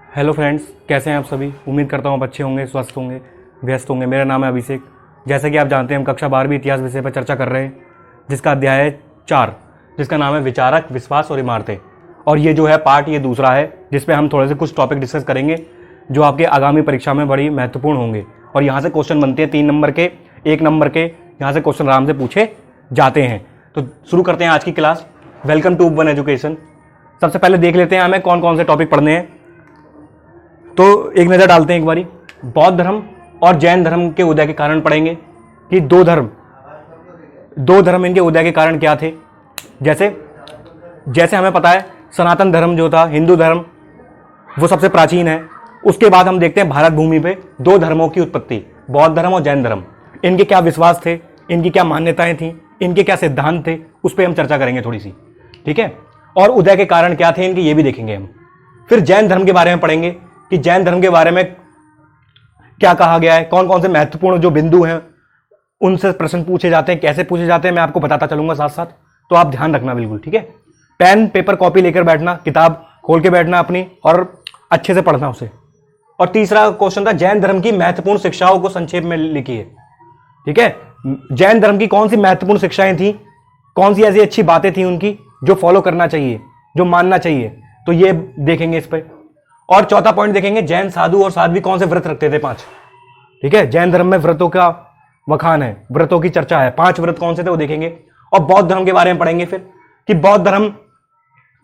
Hello friends, कैसे हैं आप सभी। उम्मीद करता हूँ आप अच्छे होंगे, स्वस्थ होंगे, व्यस्त होंगे। मेरा नाम है अभिषेक। जैसा कि आप जानते हैं हम कक्षा 12वीं इतिहास विषय पर चर्चा कर रहे हैं, जिसका अध्याय है 4, जिसका नाम है विचारक, विश्वास और इमारतें। और ये जो है पार्ट ये दूसरा है, जिसपे हम थोड़े से कुछ टॉपिक डिस्कस करेंगे जो आपके आगामी परीक्षा में बड़ी महत्वपूर्ण होंगे। और यहाँ से क्वेश्चन बनते हैं 3 नंबर के, 1 नंबर के, यहाँ से क्वेश्चन आराम से पूछे जाते हैं। तो शुरू करते हैं आज की class. Welcome to one education. सबसे पहले देख लेते हैं हमें कौन कौन से टॉपिक पढ़ने हैं, तो एक नज़र डालते हैं एक बारी। बौद्ध धर्म और जैन धर्म के उदय के कारण पढ़ेंगे कि दो धर्म इनके उदय के कारण क्या थे। जैसे हमें पता है सनातन धर्म जो था, हिंदू धर्म, वो सबसे प्राचीन है। उसके बाद हम देखते हैं भारत भूमि पे 2 धर्मों की उत्पत्ति, बौद्ध धर्म और जैन धर्म। इनके क्या विश्वास थे, इनकी क्या मान्यताएं थी, इनके क्या सिद्धांत थे, उस पर हम चर्चा करेंगे थोड़ी सी, ठीक है। और उदय के कारण क्या थे इनके, ये भी देखेंगे हम। फिर जैन धर्म के बारे में पढ़ेंगे कि जैन धर्म के बारे में क्या कहा गया है, कौन कौन से महत्वपूर्ण जो बिंदु हैं उनसे प्रश्न पूछे जाते हैं, कैसे पूछे जाते हैं, मैं आपको बताता चलूंगा साथ साथ। तो आप ध्यान रखना बिल्कुल, ठीक है। पेन पेपर कॉपी लेकर बैठना, किताब खोल के बैठना अपनी, और अच्छे से पढ़ना उसे। और तीसरा क्वेश्चन था जैन धर्म की महत्वपूर्ण शिक्षाओं को संक्षेप में लिखिए, ठीक है। जैन धर्म की कौन सी महत्वपूर्ण शिक्षाएं थी, कौन सी ऐसी अच्छी बातें थी उनकी जो फॉलो करना चाहिए, जो मानना चाहिए, तो ये देखेंगे इस पर। और चौथा पॉइंट देखेंगे जैन साधु और साध्वी कौन से व्रत रखते थे, 5, ठीक है। जैन धर्म में व्रतों का वखान है, व्रतों की चर्चा है, 5 व्रत कौन से थे वो देखेंगे। और बौद्ध धर्म के बारे में पढ़ेंगे फिर कि बौद्ध धर्म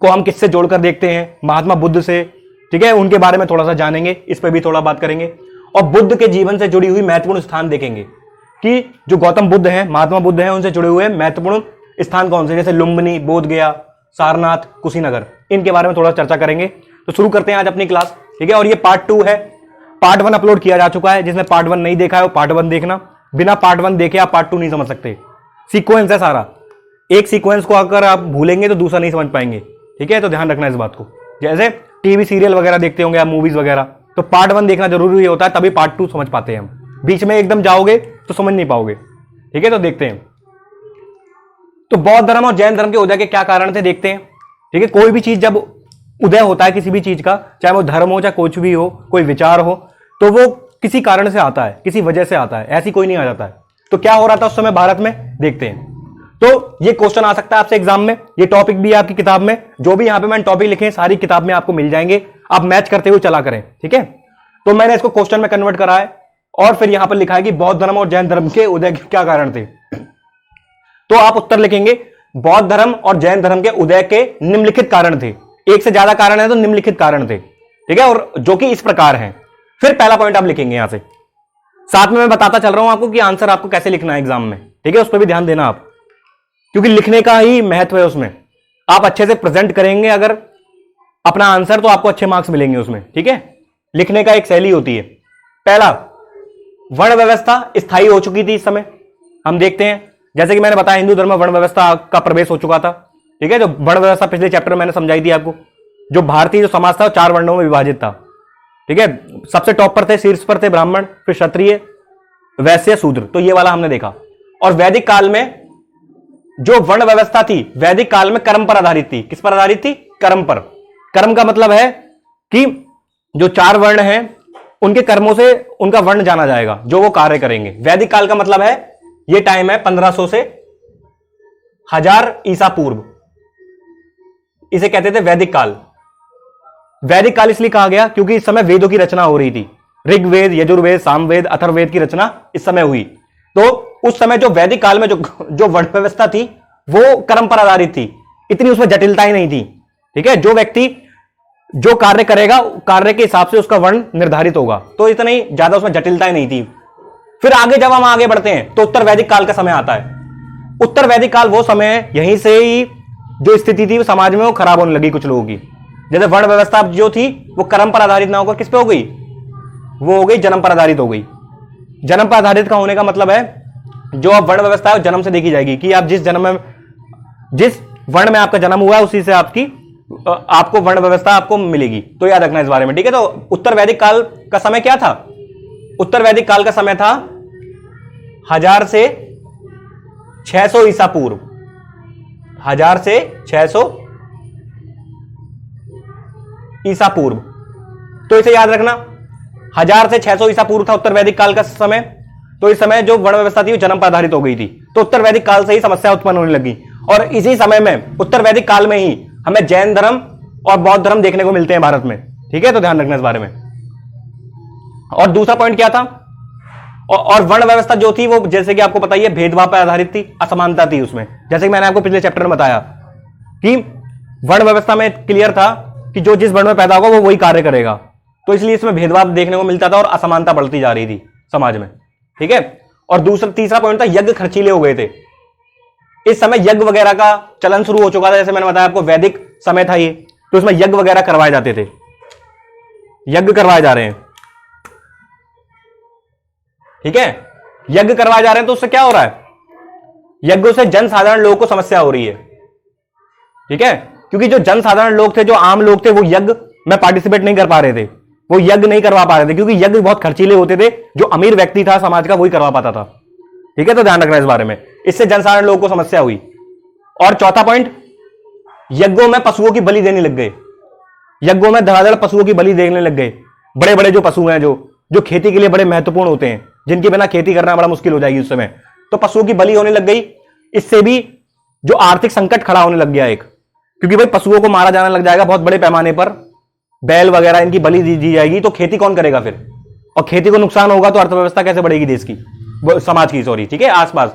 को हम किससे जोड़कर देखते हैं, महात्मा बुद्ध से, ठीक है। उनके बारे में थोड़ा सा जानेंगे, इस पर भी थोड़ा बात करेंगे। और बुद्ध के जीवन से जुड़ी हुई महत्वपूर्ण स्थान देखेंगे कि जो गौतम बुद्ध हैं, महात्मा बुद्ध हैं, उनसे जुड़े हुए महत्वपूर्ण स्थान कौन से, जैसे लुम्बिनी, बोध गया, सारनाथ, कुशीनगर, इनके बारे में थोड़ा चर्चा करेंगे। तो शुरू करते हैं आज अपनी क्लास, ठीक है। और ये पार्ट 2 है। पार्ट 1 अपलोड किया जा चुका है, जिसने पार्ट 1 नहीं देखा है वो पार्ट 1 देखना। बिना पार्ट 1 देखे आप पार्ट 2 नहीं समझ सकते। सीक्वेंस है सारा, एक सीक्वेंस को अगर आप भूलेंगे तो दूसरा नहीं समझ पाएंगे, ठीक है। तो ध्यान रखना इस बात को। जैसे टीवी सीरियल वगैरह देखते होंगे आप, मूवीज वगैरह, तो पार्ट 1 देखना जरूरी होता है, तभी पार्ट 2 समझ पाते हैं हम। बीच में एकदम जाओगे तो समझ नहीं पाओगे, ठीक है। तो देखते हैं, तो बौद्ध धर्म और जैन धर्म के उदय के क्या कारण थे देखते हैं, ठीक है। कोई भी चीज जब उदय होता है किसी भी चीज का, चाहे वो धर्म हो, चाहे कुछ भी हो, कोई विचार हो, तो वो किसी कारण से आता है, किसी वजह से आता है, ऐसी कोई नहीं आ जाता है। तो क्या हो रहा था उस समय भारत में, देखते हैं। तो ये क्वेश्चन आ सकता है आपसे एग्जाम में, ये टॉपिक भी है आपकी किताब में, जो भी यहां पे मैंने टॉपिक लिखे हैं सारी किताब में आपको मिल जाएंगे, आप मैच करते हुए चला करें, ठीक है। तो मैंने इसको क्वेश्चन में कन्वर्ट करा है, और फिर यहां पर लिखा है कि बौद्ध धर्म और जैन धर्म के उदय के क्या कारण थे। तो आप उत्तर लिखेंगे बौद्ध धर्म और जैन धर्म के उदय के निम्नलिखित कारण थे। एक से ज्यादा कारण है तो निम्नलिखित कारण थे, ठीक है, और जो कि इस प्रकार हैं। फिर पहला पॉइंट आप लिखेंगे यहां से, साथ में मैं बताता चल रहा हूं आपको कि आंसर आपको कैसे लिखना है एग्जाम में, ठीक है। उस पर भी ध्यान देना आप, क्योंकि लिखने का ही महत्व है उसमें। आप अच्छे से प्रेजेंट करेंगे अगर अपना आंसर, तो आपको अच्छे मार्क्स मिलेंगे उसमें, ठीक है। लिखने का एक शैली होती है। पहला, वर्ण व्यवस्था स्थायी हो चुकी थी इस समय, हम देखते हैं। जैसे कि मैंने बताया हिंदू धर्म में वर्ण व्यवस्था का प्रवेश हो चुका था, ठीक है। जो वर्ण व्यवस्था पिछले चैप्टर में मैंने समझाई थी आपको, जो भारतीय जो समाज था वो 4 वर्णों में विभाजित था, ठीक है। सबसे टॉप पर थे, शीर्ष पर थे ब्राह्मण, फिर क्षत्रिय, वैश्य, शूद्र, तो ये वाला हमने देखा। और वैदिक काल में जो वर्ण व्यवस्था थी, वैदिक काल में कर्म पर आधारित थी। किस पर आधारित थी, कर्म पर। कर्म का मतलब है कि जो 4 वर्ण हैं उनके कर्मों से उनका वर्ण जाना जाएगा, जो वो कार्य करेंगे। वैदिक काल का मतलब है ये टाइम है 1500 से 1000 ईसा पूर्व, इसे कहते थे वैदिक काल। वैदिक काल इसलिए कहा गया क्योंकि इस समय वेदों की रचना हो रही थी। ऋग्वेद, यजुर्वेद, सामवेद, अथर्ववेद की रचना इस समय हुई। तो उस समय जो वैदिक काल में जो वर्ण व्यवस्था थी वो कर्म पर आधारित थी, इतनी उसमें जटिलता ही नहीं थी, ठीक है। जो व्यक्ति जो कार्य करेगा, कार्य के हिसाब से उसका वर्ण निर्धारित होगा, तो इतनी ज्यादा उसमें जटिलता ही नहीं थी। फिर आगे जब हम आगे बढ़ते हैं तो उत्तर वैदिक काल का समय आता है। उत्तर वैदिक काल वो समय है, यहीं से ही जो स्थिति थी समाज में वो खराब होने लगी कुछ लोगों की। जैसे वर्ण व्यवस्था जो थी वो कर्म पर आधारित ना होकर किस पे हो गई, वो हो गई जन्म पर आधारित हो गई। जन्म पर आधारित का होने का मतलब है जो अब वर्ण व्यवस्था है जन्म से देखी जाएगी कि आप जिस वर्ण में आपका जन्म हुआ है उसी से आपको वर्ण व्यवस्था आपको मिलेगी। तो याद रखना इस बारे में, ठीक है। तो उत्तर वैदिक काल का समय क्या था, उत्तर वैदिक काल का समय था 1000 से 600 ईसा पूर्व, 1000 से 600 ईसा पूर्व, तो इसे याद रखना, 1000 से 600 ईसा पूर्व था उत्तर वैदिक काल का समय। तो इस समय जो वर्ण व्यवस्था थी वो जन्म पर आधारित हो गई थी। तो उत्तर वैदिक काल से ही समस्या उत्पन्न होने लगी, और इसी समय में उत्तर वैदिक काल में ही हमें जैन धर्म और बौद्ध धर्म देखने को मिलते हैं भारत में। ठीक है, तो ध्यान रखना इस बारे में। और दूसरा पॉइंट क्या था, और वर्ण व्यवस्था जो थी वो जैसे कि आपको पता ही है भेदभाव पर आधारित थी, असमानता थी उसमें। जैसे कि मैंने आपको पिछले चैप्टर में बताया कि वर्ण व्यवस्था में क्लियर था कि जो जिस वर्ण में पैदा होगा वो वही कार्य करेगा, तो इसलिए इसमें भेदभाव देखने को मिलता था और असमानता बढ़ती जा रही थी समाज में। ठीक है, और तीसरा पॉइंट था यज्ञ खर्चीले हो गए थे। इस समय यज्ञ वगैरह का चलन शुरू हो चुका था, जैसे मैंने बताया आपको वैदिक समय था ये, तो इसमें यज्ञ वगैरह करवाए जाते थे, यज्ञ करवाए जा रहे हैं। ठीक है, यज्ञ करवाए जा रहे हैं, तो उससे क्या हो रहा है, यज्ञों से जन साधारण लोगों को समस्या हो रही है। ठीक है, क्योंकि जो जन साधारण लोग थे, जो आम लोग थे, वो यज्ञ में पार्टिसिपेट नहीं कर पा रहे थे, वो यज्ञ नहीं करवा पा रहे थे, क्योंकि यज्ञ बहुत खर्चीले होते थे। जो अमीर व्यक्ति था समाज का वही करवा पाता था। ठीक है, तो ध्यान रखना इस बारे में, इससे जन साधारण लोगों को समस्या हुई। और चौथा पॉइंट, यज्ञों में पशुओं की बलि देने लग गए, यज्ञों में धड़ाधड़ पशुओं की बलि देने लग गए। बड़े बड़े जो पशु हैं, जो खेती के लिए बड़े महत्वपूर्ण होते हैं, जिनके बिना खेती करना बड़ा मुश्किल हो जाएगी उस समय, तो पशुओं की बलि होने लग गई। इससे भी जो आर्थिक संकट खड़ा होने लग गया एक, क्योंकि भाई पशुओं को मारा जाने लग जाएगा बहुत बड़े पैमाने पर, बैल वगैरह इनकी बलि दी जाएगी, तो खेती कौन करेगा फिर, और खेती को नुकसान होगा तो अर्थव्यवस्था कैसे बढ़ेगी देश की, समाज की, सॉरी। ठीक है, आसपास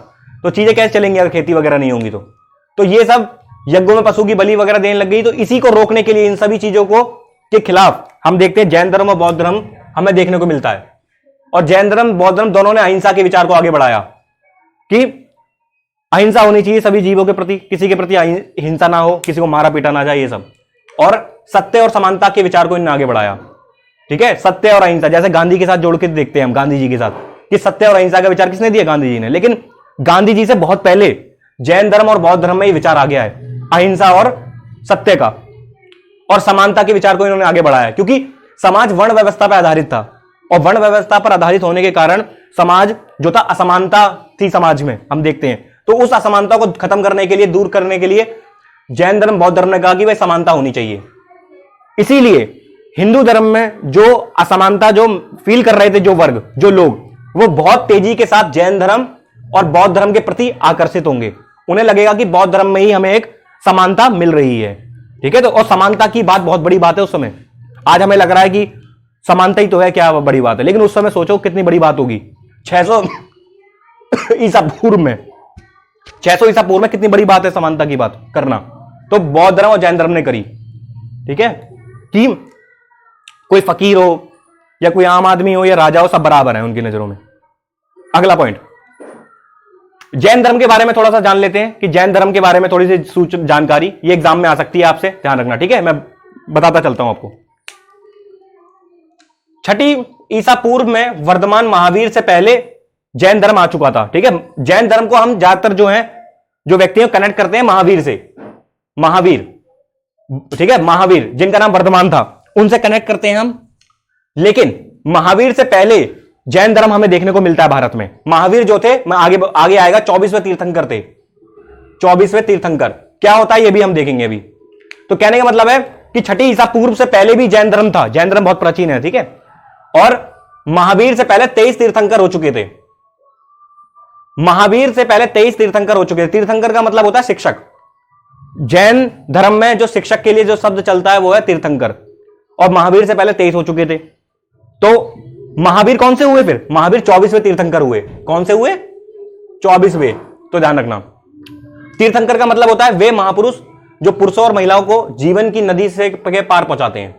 तो चीजें कैसे चलेंगी अगर खेती वगैरह नहीं होंगी तो ये सब यज्ञों में पशु की बलि वगैरह देने लग गई। तो इसी को रोकने के लिए, इन सभी चीजों को के खिलाफ हम देखते हैं जैन धर्म और बौद्ध धर्म हमें देखने को मिलता है। और जैन धर्म बौद्ध धर्म दोनों ने अहिंसा के विचार को आगे बढ़ाया कि अहिंसा होनी चाहिए सभी जीवों के प्रति, किसी के प्रति हिंसा ना हो, किसी को मारा पीटा ना जाए, ये सब। और सत्य और समानता के विचार को इन्होंने आगे बढ़ाया। ठीक है, सत्य और अहिंसा, जैसे गांधी के साथ जोड़ के देखते हैं हम, गांधी जी के साथ, कि सत्य और अहिंसा का विचार किसने दिया, गांधी जी ने। लेकिन गांधी जी से बहुत पहले जैन धर्म और बौद्ध धर्म में ये विचार आ गया है, अहिंसा और सत्य का, और समानता के विचार को इन्होंने आगे बढ़ाया, क्योंकि समाज वर्ण व्यवस्था पर आधारित था, और वर्ण व्यवस्था पर आधारित होने के कारण समाज जो था, असमानता थी समाज में, हम देखते हैं। तो उस असमानता को खत्म करने के लिए, दूर करने के लिए जैन धर्म बौद्ध धर्म ने कहा कि भाई समानता होनी चाहिए। इसीलिए हिंदू धर्म में जो असमानता जो फील कर रहे थे, जो वर्ग, जो लोग, वो बहुत तेजी के साथ जैन धर्म और बौद्ध धर्म के प्रति आकर्षित होंगे। उन्हें लगेगा कि बौद्ध धर्म में ही हमें एक समानता मिल रही है। ठीक है, तो और समानता की बात बहुत बड़ी बात है उस समय। आज हमें लग रहा है कि समानता ही तो है, क्या बड़ी बात है, लेकिन उस समय सोचो कितनी बड़ी बात होगी। 600 ईसा पूर्व में, 600 ईसा पूर्व में कितनी बड़ी बात है समानता की बात करना, तो बौद्ध धर्म और जैन धर्म ने करी। ठीक है, कि कोई फकीर हो या कोई आम आदमी हो या राजा हो, सब बराबर है उनकी नजरों में। अगला पॉइंट, जैन धर्म के बारे में थोड़ा सा जान लेते हैं कि जैन धर्म के बारे में थोड़ी सी जानकारी, ये एग्जाम में आ सकती है, आपसे ध्यान रखना। ठीक है, मैं बताता चलता हूं आपको। 6 ईसा पूर्व में वर्धमान महावीर से पहले जैन धर्म आ चुका था। ठीक है, जैन धर्म को हम ज्यादातर जो व्यक्तियों कनेक्ट करते हैं महावीर से, महावीर, ठीक है, महावीर जिनका नाम वर्धमान था, उनसे कनेक्ट करते हैं हम। लेकिन महावीर से पहले जैन धर्म हमें देखने को मिलता है भारत में। महावीर जो थे, मैं आगे आएगा, 24वें तीर्थंकर थे। 24वें तीर्थंकर क्या होता है ये भी हम देखेंगे अभी। तो कहने का मतलब है कि 6 ईसा पूर्व से पहले भी जैन धर्म था। जैन धर्म बहुत प्राचीन है। ठीक है, और महावीर से पहले 23 तीर्थंकर हो चुके थे। महावीर से पहले 23 तीर्थंकर हो चुके थे। तीर्थंकर का मतलब होता है शिक्षक। जैन धर्म में जो शिक्षक के लिए जो शब्द चलता है वो है तीर्थंकर, और महावीर से पहले 23 हो चुके थे। तो महावीर कौन से हुए फिर? महावीर 24वें तीर्थंकर हुए। कौन से हुए? 24वें। तो ध्यान रखना, तीर्थंकर का मतलब होता है वे महापुरुष जो पुरुषों और महिलाओं को जीवन की नदी से पार पहुंचाते हैं।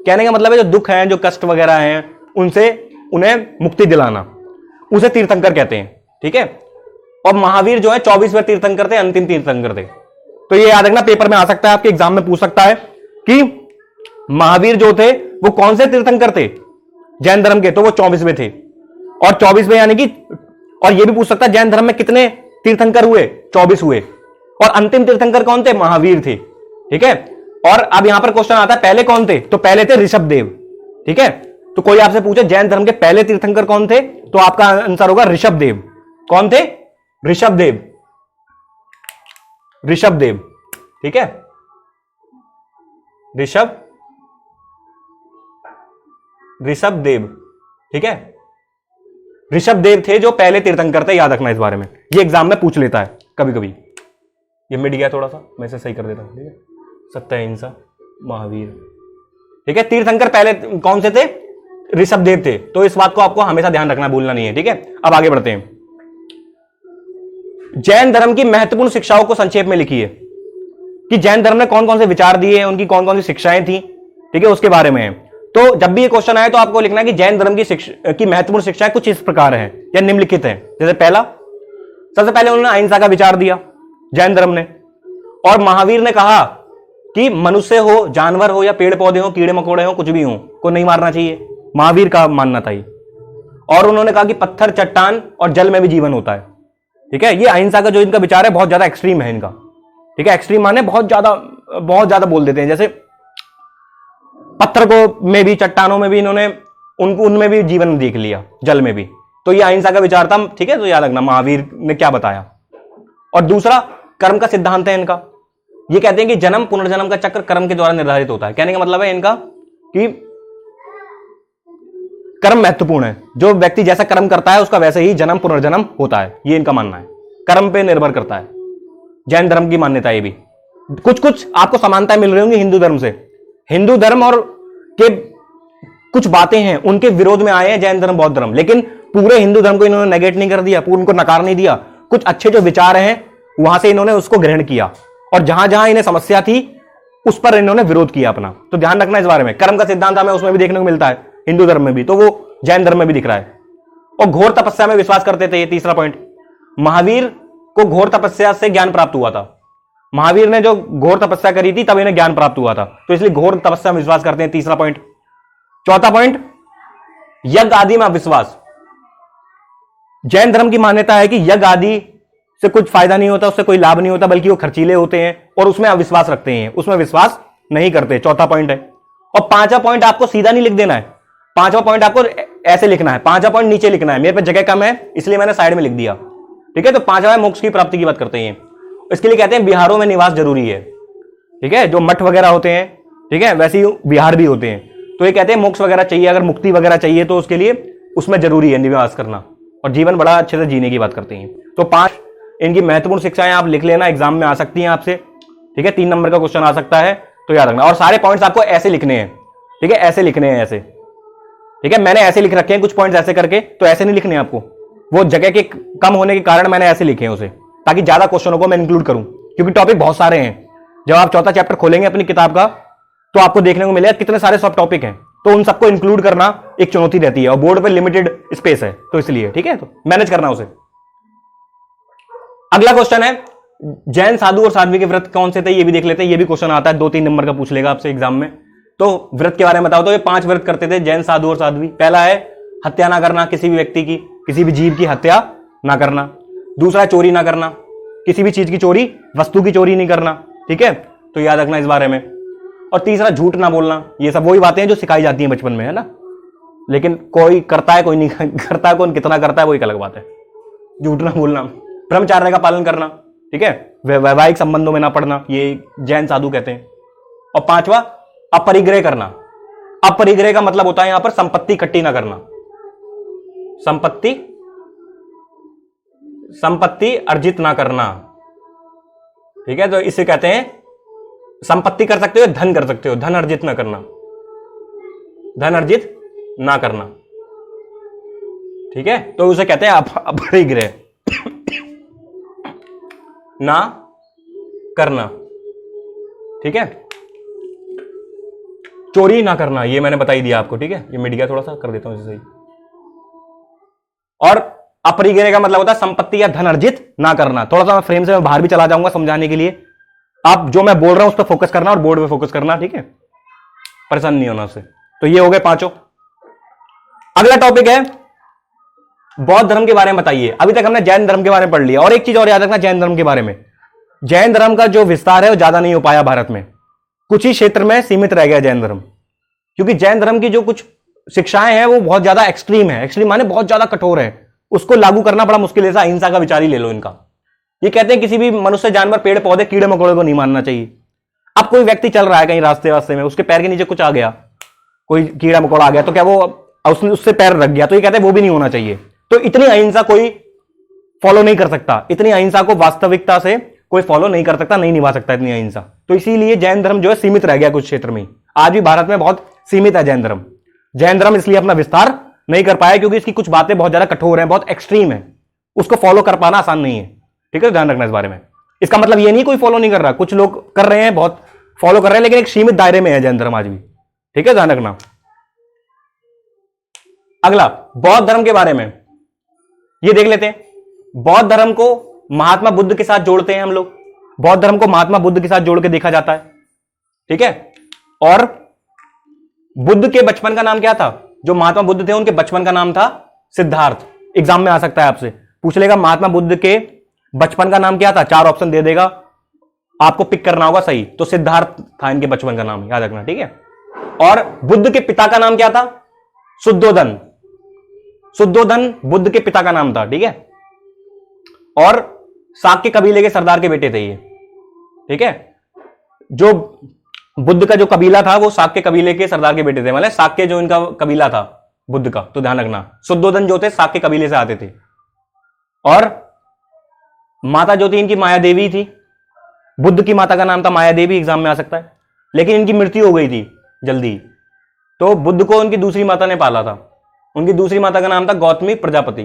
कहने का मतलब है जो दुख है, जो कष्ट वगैरह हैं, उनसे उन्हें मुक्ति दिलाना, उसे तीर्थंकर कहते हैं। ठीक है, और महावीर जो है 24वें तीर्थंकर थे, अंतिम तीर्थंकर थे। तो ये याद रखना, पेपर में आ सकता है, आपके एग्जाम में पूछ सकता है कि महावीर जो थे वो कौन से तीर्थंकर थे जैन धर्म के, तो वो 24वें थे। और 24वें यानी कि, और ये भी पूछ सकता है जैन धर्म में कितने तीर्थंकर हुए? 24 हुए। और अंतिम तीर्थंकर कौन थे? महावीर थे। ठीक है, और अब यहां पर क्वेश्चन आता है पहले कौन थे? तो पहले थे ऋषभदेव। ठीक है, तो कोई आपसे पूछे जैन धर्म के पहले तीर्थंकर कौन थे, तो आपका आंसर होगा ऋषभदेव। कौन थे? ऋषभदेव। ऋषभदेव। ठीक है, ऋषभ ऋषभ देव, ठीक है, ऋषभ देव थे जो पहले तीर्थंकर थे, याद रखना इस बारे में, ये एग्जाम में पूछ लेता है कभी कभी। ये मिट गया थोड़ा सा, मैं इसे सही कर देता हूं, ठीक है। सत्य अहिंसा महावीर, ठीक है। तीर्थंकर पहले कौन से थे? ऋषभ देव थे। तो इस बात को आपको हमेशा ध्यान रखना, भूलना नहीं है, ठीक है। अब आगे बढ़ते हैं। जैन धर्म की महत्वपूर्ण शिक्षाओं को संक्षेप में लिखिए कि जैन धर्म ने कौन कौन से विचार दिए हैं, उनकी कौन कौन सी शिक्षाएं थी, ठीक है, उसके बारे में है। तो जब भी ये क्वेश्चन आए तो आपको लिखना है कि जैन धर्म की महत्वपूर्ण शिक्षाएं कुछ इस प्रकार है या निम्नलिखित है। जैसे पहला, सबसे पहले उन्होंने अहिंसा का विचार दिया जैन धर्म ने, और महावीर ने कहा कि मनुष्य हो, जानवर हो या पेड़ पौधे हो, कीड़े मकोड़े हो, कुछ भी हो, को नहीं मारना चाहिए, महावीर का मानना था ये। और उन्होंने कहा कि पत्थर, चट्टान और जल में भी जीवन होता है, ठीक है। ये अहिंसा का जो इनका विचार है बहुत ज्यादा एक्सट्रीम है इनका, ठीक है। एक्सट्रीम माने बहुत ज्यादा बोल देते हैं। जैसे पत्थर को में भी, चट्टानों में भी इन्होंने उनमें भी जीवन देख लिया, जल में भी। तो ये अहिंसा का विचार था, ठीक है। तो याद रखना महावीर ने क्या बताया। और दूसरा, कर्म का सिद्धांत है इनका। ये कहते हैं कि जन्म पुनर्जन्म का चक्र कर्म के द्वारा निर्धारित होता है। कहने का मतलब है इनका कि कर्म महत्वपूर्ण है, जो व्यक्ति जैसा कर्म करता है उसका वैसे ही जन्म पुनर्जन्म होता है, ये इनका मानना है। कर्म पे निर्भर करता है, जैन धर्म की मान्यता है। ये भी कुछ कुछ आपको समानताएं मिल रही होंगी हिंदू धर्म से। हिंदू धर्म और के कुछ बातें हैं उनके विरोध में आए हैं जैन धर्म, बौद्ध धर्म, लेकिन पूरे हिंदू धर्म को इन्होंने नेगेट नहीं कर दिया, उनको नकार नहीं दिया। कुछ अच्छे जो विचार हैं वहां से इन्होंने उसको ग्रहण किया, और जहां जहां इन्हें समस्या थी उस पर इन्होंने विरोध किया अपना। तो ध्यान रखना इस बारे में। कर्म का सिद्धांत हमें उसमें भी देखने को मिलता है, हिंदू धर्म में भी, तो वो जैन धर्म में भी दिख रहा है। और घोर तपस्या में विश्वास करते थे, ये तीसरा पॉइंट। महावीर को घोर तपस्या से ज्ञान प्राप्त हुआ था। महावीर ने जो घोर तपस्या करी थी तब इन्हें ज्ञान प्राप्त हुआ था, तो इसलिए घोर तपस्या में विश्वास करते हैं, तीसरा पॉइंट। चौथा पॉइंट, यज्ञ आदि में अविश्वास। जैन धर्म की मान्यता है कि यज्ञ आदि से कुछ फायदा नहीं होता, उससे कोई लाभ नहीं होता, बल्कि वो खर्चीले होते हैं, और उसमें अविश्वास रखते हैं, उसमें विश्वास नहीं करते। चौथा पॉइंट है। और पांचवा पॉइंट आपको सीधा नहीं लिख देना है, पांचवा पॉइंट आपको ऐसे लिखना है, पांचवा पॉइंट नीचे लिखना है। मेरे पे जगह कम है इसलिए मैंने साइड में लिख दिया, ठीक है। तो पांचवा मोक्ष की प्राप्ति की बात करते हैं। इसके लिए कहते हैं बिहारों में निवास जरूरी है, ठीक है। जो मठ वगैरह होते हैं, ठीक है, वैसे ही बिहार भी होते हैं। तो ये कहते हैं मोक्ष वगैरह चाहिए, अगर मुक्ति वगैरह चाहिए तो उसके लिए उसमें जरूरी है निवास करना, और जीवन बड़ा अच्छे से जीने की बात करते हैं। तो 5 इनकी महत्वपूर्ण शिक्षाएं आप लिख लेना, एग्जाम में आ सकती हैं आपसे, ठीक है। 3 नंबर का क्वेश्चन आ सकता है, तो याद रखना। और सारे पॉइंट्स आपको ऐसे लिखने हैं, ठीक है, ऐसे लिखने हैं, ऐसे, ठीक है। मैंने ऐसे लिख रखे हैं कुछ पॉइंट्स ऐसे करके, तो ऐसे नहीं लिखने आपको, वो जगह के कम होने के कारण मैंने ऐसे लिखे हैं उसे, ताकि ज्यादा क्वेश्चनों को मैं इंक्लूड करूं, क्योंकि टॉपिक बहुत सारे हैं। जब आप चौथा चैप्टर खोलेंगे अपनी किताब का तो आपको देखने को मिलेगा कितने सारे सब टॉपिक हैं, तो उन सबको इंक्लूड करना एक चुनौती रहती है, और बोर्ड पे लिमिटेड स्पेस है, तो इसलिए, ठीक है, तो मैनेज करना उसे। अगला क्वेश्चन है, जैन साधु और साध्वी के व्रत कौन से थे, ये भी देख लेते हैं। ये भी क्वेश्चन आता है, 2-3 नंबर का पूछ लेगा आपसे एग्जाम में। तो व्रत के बारे में बताओ। तो ये 5 व्रत करते थे जैन साधु और साध्वी। पहला है हत्या ना करना, किसी भी व्यक्ति की, किसी भी जीव की हत्या ना करना। दूसरा है चोरी ना करना, किसी भी चीज की चोरी, वस्तु की चोरी नहीं करना, ठीक है, तो याद रखना इस बारे में। और तीसरा झूठ ना बोलना। ये सब वही बातें हैं जो सिखाई जाती हैं बचपन में, है ना, लेकिन कोई करता है कोई नहीं करता है, कौन कितना करता है वो एक अलग बात है। झूठ ना बोलना, ब्रह्मचार्य का पालन करना, ठीक है, वैवाहिक संबंधों में ना पड़ना, ये जैन साधु कहते हैं। और 5वां अपरिग्रह करना। अपरिग्रह का मतलब होता है यहां पर संपत्ति इकट्ठी ना करना, संपत्ति अर्जित ना करना, ठीक है। तो इसे कहते हैं, संपत्ति कर सकते हो, धन कर सकते हो, धन अर्जित ना करना, धन अर्जित ना करना, ठीक है। तो उसे कहते हैं अपरिग्रह ना करना, ठीक है। चोरी ना करना, ये मैंने बता ही दिया आपको, ठीक है। ये मिट गया, थोड़ा सा कर देता हूं इसे सही। और अपरिग्रह का मतलब होता है संपत्ति या धन अर्जित ना करना। थोड़ा सा फ्रेम से मैं बाहर भी चला जाऊंगा समझाने के लिए, आप जो मैं बोल रहा हूं उस पर फोकस करना और बोर्ड पे फोकस करना, ठीक है, परेशान नहीं होना उससे। तो ये हो गए 5। अगला टॉपिक है बौद्ध धर्म के बारे में बताइए। अभी तक हमने जैन धर्म के बारे में पढ़ लिया, और एक चीज और याद रखना जैन धर्म के बारे में, जैन धर्म का जो विस्तार है वो ज्यादा नहीं हो पाया भारत में, कुछ ही क्षेत्र में सीमित रह गया जैन धर्म, क्योंकि जैन धर्म की जो कुछ शिक्षाएं हैं वो बहुत ज्यादा एक्सट्रीम है। एक्सट्रीम माने बहुत ज्यादा कठोर है, उसको लागू करना बड़ा मुश्किल है। अहिंसा का विचार ही ले लो इनका। ये कहते हैं किसी भी मनुष्य, जानवर, पेड़ पौधे, कीड़े मकोड़े को नहीं मानना चाहिए। अब कोई व्यक्ति चल रहा है कहीं रास्ते वास्ते में, उसके पैर के नीचे कुछ आ गया, कोई कीड़ा मकोड़ा आ गया तो क्या वो उसने उससे पैर रख गया, तो ये कहते हैं वो भी नहीं होना चाहिए। तो इतनी अहिंसा कोई फॉलो नहीं कर सकता, इतनी अहिंसा को वास्तविकता से कोई फॉलो नहीं कर सकता, नहीं निभा सकता इतनी अहिंसा। तो इसीलिए जैन धर्म जो है सीमित रह गया कुछ क्षेत्र में। आज भी भारत में बहुत सीमित है जैन धर्म। जैन धर्म इसलिए अपना विस्तार नहीं कर पाया क्योंकि इसकी कुछ बातें बहुत ज्यादा कठोर हैं, बहुत एक्सट्रीम है, उसको फॉलो कर पाना आसान नहीं है। ठीक है, ध्यान रखना इस बारे में। इसका मतलब ये नहीं कोई फॉलो नहीं कर रहा, कुछ लोग कर रहे हैं, बहुत फॉलो कर रहे हैं, लेकिन एक सीमित दायरे में है जैन धर्म आज भी। ठीक है, ध्यान रखना। अगला बौद्ध धर्म के बारे में ये देख लेते हैं। बौद्ध धर्म को महात्मा बुद्ध के साथ जोड़ते हैं हम लोग। बौद्ध धर्म को महात्मा बुद्ध के साथ जोड़ के देखा जाता है। ठीक है, और बुद्ध के बचपन का नाम क्या था? जो महात्मा बुद्ध थे उनके बचपन का नाम था सिद्धार्थ। एग्जाम में आ सकता है, आपसे पूछ लेगा महात्मा बुद्ध के बचपन का नाम क्या था, 4 ऑप्शन दे देगा, आपको पिक करना होगा सही। तो सिद्धार्थ था इनके बचपन का नाम, याद रखना। ठीक है, और बुद्ध के पिता का नाम क्या था? शुद्धोधन। शुद्धोधन बुद्ध के पिता का नाम था। ठीक है, और शाक्य कबीले के सरदार के बेटे थे ये। ठीक है, जो बुद्ध का जो कबीला था वो शाक्य कबीले के सरदार के बेटे थे, मतलब शाक्य जो इनका कबीला था बुद्ध का, तो ध्यान रखना। शुद्धोधन जो थे शाक्य कबीले से आते थे। और माता जो थी इनकी माया देवी थी। बुद्ध की माता का नाम था माया देवी, एग्जाम में आ सकता है, लेकिन इनकी मृत्यु हो गई थी जल्दी। तो बुद्ध को उनकी दूसरी माता ने पाला था। उनकी दूसरी माता का नाम था गौतमी प्रजापति।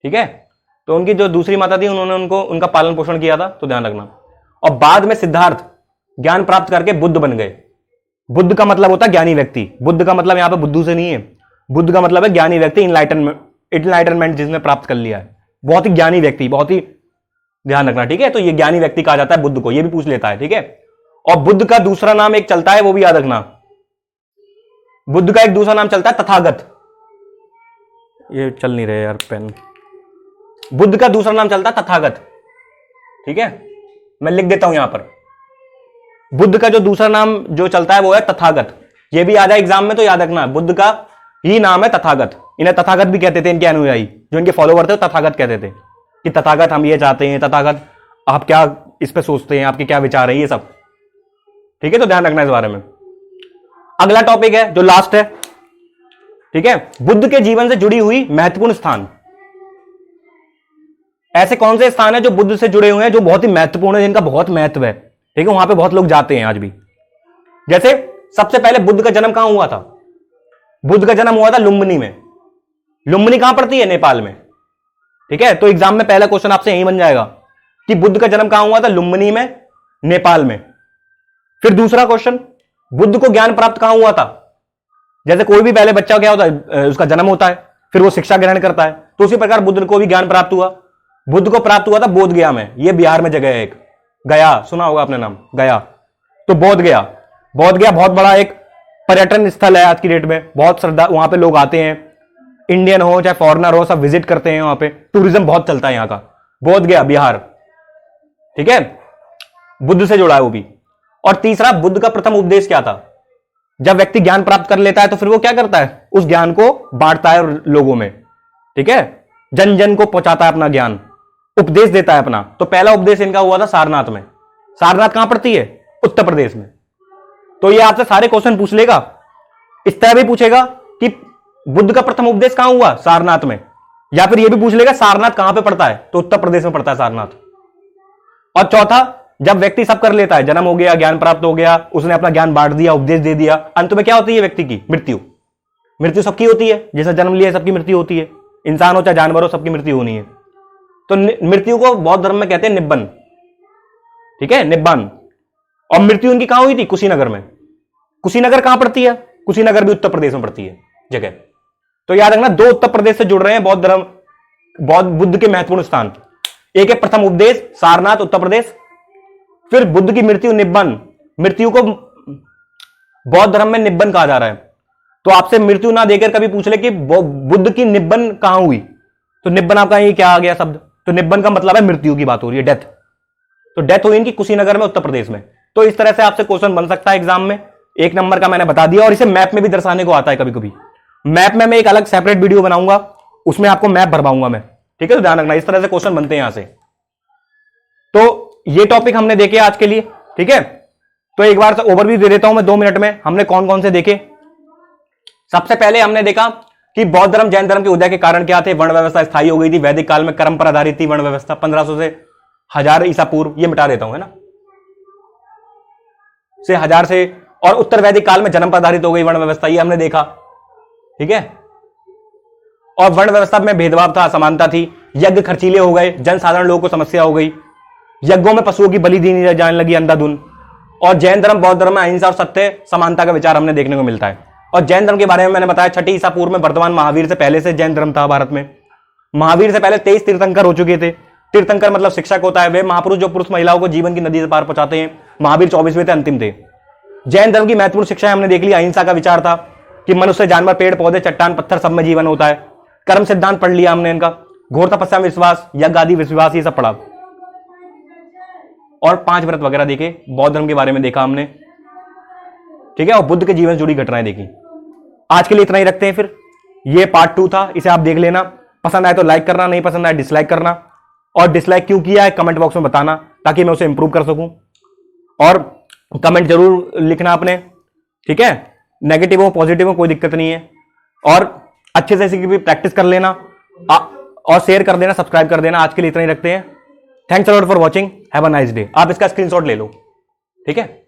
ठीक है, तो उनकी जो दूसरी माता थी उन्होंने उनका पालन पोषण किया था, तो ध्यान रखना। और बाद में सिद्धार्थ ज्ञान प्राप्त करके बुद्ध बन गए। बुद्ध का मतलब होता है ज्ञानी व्यक्ति। बुद्ध का मतलब यहां पे बुद्धू से नहीं है, बुद्ध का मतलब है ज्ञानी व्यक्ति, इनलाइटनमेंट जिसने प्राप्त कर लिया है, बहुत ही ज्ञानी व्यक्ति, बहुत ही ध्यान रखना। ठीक है, तो ये ज्ञानी व्यक्ति कहा जाता है बुद्ध को, ये भी पूछ लेता है। ठीक है, और बुद्ध का दूसरा नाम एक चलता है, वो भी याद रखना। बुद्ध का एक दूसरा नाम चलता है तथागत। ये चल नहीं रहे यार पेन। बुद्ध का दूसरा नाम चलता है तथागत। ठीक है, मैं लिख देता हूं यहां पर। बुद्ध का जो दूसरा नाम जो चलता है वो है तथागत। ये भी याद है एग्जाम में, तो याद रखना बुद्ध का ही नाम है तथागत। इन्हें तथागत भी कहते थे, इनके अनुयायी जो इनके फॉलोवर थे तथागत कहते थे कि तथागत हम ये चाहते हैं, तथागत आप क्या इस पे सोचते हैं, आपके क्या विचार है, ये सब। ठीक है, तो ध्यान रखना इस बारे में। अगला टॉपिक है जो लास्ट है। ठीक है, बुद्ध के जीवन से जुड़ी हुई महत्वपूर्ण स्थान। ऐसे कौन से स्थान है जो बुद्ध से जुड़े हुए हैं, जो बहुत ही महत्वपूर्ण है, जिनका बहुत महत्व है। ठीक है, वहां पे बहुत लोग जाते हैं आज भी। जैसे सबसे पहले बुद्ध का जन्म कहां हुआ था? बुद्ध का जन्म हुआ था लुम्बिनी में। लुम्बिनी कहां पड़ती है? नेपाल में। ठीक है, तो एग्जाम में पहला क्वेश्चन आपसे यही बन जाएगा कि बुद्ध का जन्म कहां हुआ था? लुम्बिनी में, नेपाल में। फिर दूसरा क्वेश्चन, बुद्ध को ज्ञान प्राप्त कहां हुआ था? जैसे कोई भी पहले बच्चा क्या होता है, उसका जन्म होता है, फिर वो शिक्षा ग्रहण करता है, तो उसी प्रकार बुद्ध को भी ज्ञान प्राप्त हुआ। बुद्ध को प्राप्त हुआ था बोध गया में। ये बिहार में जगह है एक, गया, सुना होगा आपने नाम, गया। तो बोध गया, बोध गया बहुत बड़ा एक पर्यटन स्थल है आज की डेट में। बहुत श्रद्धा, वहां पे लोग आते हैं, इंडियन हो चाहे फॉरेनर हो, सब विजिट करते हैं। वहां पे टूरिज्म बहुत चलता है यहाँ का। बोध गया बिहार। ठीक है, बुद्ध से जुड़ा है वो भी। और तीसरा, बुद्ध का प्रथम उपदेश क्या था? जब व्यक्ति ज्ञान प्राप्त कर लेता है तो फिर वो क्या करता है? उस ज्ञान को बांटता है लोगों में। ठीक है, जन जन को पहुंचाता है अपना ज्ञान, उपदेश देता है अपना। तो पहला उपदेश इनका हुआ था सारनाथ में। सारनाथ कहां पड़ती है? उत्तर प्रदेश में। तो ये आपसे सारे क्वेश्चन पूछ लेगा। इस तरह भी पूछेगा कि बुद्ध का प्रथम उपदेश कहां हुआ? सारनाथ में। या फिर यह भी पूछ लेगा सारनाथ कहां पे पड़ता है? तो उत्तर प्रदेश में पड़ता है सारनाथ। और चौथा, जब व्यक्ति सब कर लेता है, जन्म हो गया, ज्ञान प्राप्त हो गया, उसने अपना ज्ञान बांट दिया, उपदेश दे दिया, अंत में क्या होती है व्यक्ति की? मृत्यु। मृत्यु सबकी होती है, जिसने जन्म लिया सबकी मृत्यु होती है, इंसान हो चाहे जानवर हो, सबकी मृत्यु होनी है। तो मृत्यु को बौद्ध धर्म में कहते हैं निब्बन। ठीक है, निब्बान। और मृत्यु उनकी कहां हुई थी? कुशीनगर में। कुशीनगर कहां पड़ती है? कुशीनगर भी उत्तर प्रदेश में पड़ती है जगह। तो याद रखना, 2 उत्तर प्रदेश से जुड़ रहे हैं बौद्ध धर्म, बौद्ध बुद्ध के महत्वपूर्ण स्थान। एक है प्रथम उपदेश सारनाथ उत्तर प्रदेश, फिर बुद्ध की मृत्यु निब्बन। मृत्यु को बौद्ध धर्म में निब्बन कहा जा रहा है। तो आपसे मृत्यु ना देकर कभी पूछ ले कि बुद्ध की निब्बन कहां हुई, तो निब्बन आपका ये क्या आ गया शब्द? तो निब्बन का मतलब है मृत्यु की बात हो रही है, डेथ। तो डेथ हुई इनकी कुशीनगर में उत्तर प्रदेश में। तो इस तरह से आपसे क्वेश्चन बन सकता है एग्जाम में। 1 नंबर का मैंने बता दिया, और इसे मैप में भी दर्शाने को आता है कभी कभी। मैप में मैं एक अलग सेपरेट वीडियो बनाऊंगा, उसमें आपको मैप भरवाऊंगा मैं। ठीक है, तो ध्यान रखना, इस तरह से क्वेश्चन बनते हैं यहां से। तो ये टॉपिक हमने देखे आज के लिए। ठीक है, तो एक बार ओवरव्यू दे देता हूं मैं 2 मिनट में, हमने कौन कौन से देखे। सबसे पहले हमने देखा कि बौद्ध धर्म जैन धर्म के उदय के कारण क्या थे। वर्ण व्यवस्था स्थायी हो गई थी। वैदिक काल में कर्म पर आधारित थी वर्ण व्यवस्था, 1500 से 1000 ईसा पूर्व, ये मिटा देता हूं, है ना, से 1000 से, और उत्तर वैदिक काल में जन्म पर आधारित हो गई वर्ण व्यवस्था, ये हमने देखा। ठीक है। और वर्ण व्यवस्था में भेदभाव था, असमानता थी, यज्ञ खर्चीले हो गए, जन साधारण लोगों को समस्या हो गई, यज्ञों में पशुओं की बलि दी जाने लगी अंधाधुन। और जैन धर्म बौद्ध धर्म में अहिंसा और सत्य समानता का विचार हमने देखने को मिलता है। और जैन धर्म के बारे में मैंने बताया 6 ईसा पूर्व में वर्तमान महावीर से पहले से जैन धर्म था भारत में। महावीर से पहले 23 तीर्थंकर हो चुके थे। तीर्थंकर मतलब शिक्षक होता है, वे महापुरुष जो पुरुष महिलाओं को जीवन की नदी से पार पहुंचाते हैं। महावीर 24वें थे, अंतिम थे। जैन धर्म की महत्वपूर्ण शिक्षा हमने देख ली। अहिंसा का विचार था कि मनुष्य, जानवर, पेड़ पौधे, चट्टान, पत्थर सब में जीवन होता है। कर्म सिद्धांत पढ़ लिया हमने इनका। घोर तपस्या में विश्वास, यज्ञ आदि विश्वास, ये सब पढ़ा। और 5 व्रत वगैरह देखे। बौद्ध धर्म के बारे में देखा हमने। ठीक है। और बुद्ध के जीवन से जुड़ी घटनाएं देखी। आज के लिए इतना ही रखते हैं फिर। ये पार्ट 2 था, इसे आप देख लेना। पसंद आए तो लाइक करना, नहीं पसंद आए डिसलाइक करना। और डिसलाइक क्यों किया है कमेंट बॉक्स में बताना, ताकि मैं उसे इंप्रूव कर सकूं। और कमेंट जरूर लिखना अपने। ठीक है। नेगेटिव हो पॉजिटिव हो कोई दिक्कत नहीं है। और अच्छे से इसकी भी प्रैक्टिस कर लेना और शेयर कर देना, सब्सक्राइब कर देना। आज के लिए इतना ही रखते हैं। Thanks a lot for watching. Have a nice day. आप इसका स्क्रीनशॉट ले लो। ठीक है।